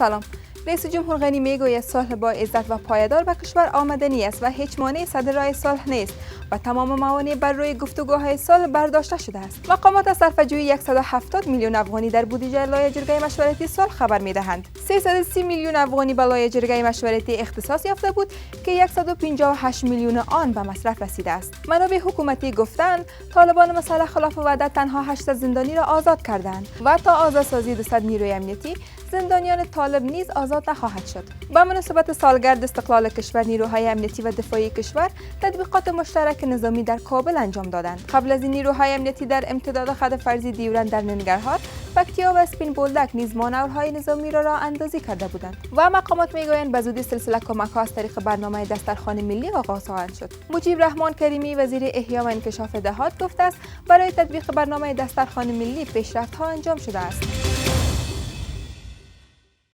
سلام. رئیس جمهور غنی میگوید صلح با عزت و پایدار به کشور آمدنی است و هیچ مانعی صدر راه صلح نیست و تمام موانع بر روی گفتگوهای صلح برداشته شده است. مقامات از صرفه‌جویی 170 میلیون افغانی در بودجه لایحه جرگه مشورتی صلح خبر می‌دهند. 330 میلیون افغانی به لایحه جرگه مشورتی اختصاص یافته بود که 158 میلیون آن به مصرف رسیده است. منابع حکومتی گفتند طالبان مسلح خلاف وعده تنها 8 زندانی را آزاد کردند و تا آزادسازی 200 نیروی امنیتی زندانیان طالب نیز آزاد نخواهد شد. با مناسبت سالگرد استقلال کشور، نیروهای امنیتی و دفاعی کشور تطبیقات مشترک نظامی در کابل انجام دادند. قبل از این نیروهای امنیتی در امتداد خط فرضی دیورند در ننگرهار، پکتیا و اسپین بولدک نیز مانورهای نظامی را راه اندازی کرده بودند و مقامات میگویند به زودی سلسله کمک‌ها از طریق برنامه دسترخوان ملی آغاز خواهد شد. مجیب رحمان کریمی وزیر احیا و انکشاف دهات گفته است برای تطبیق برنامه دسترخوان ملی پیشرفت‌ها انجام شده است.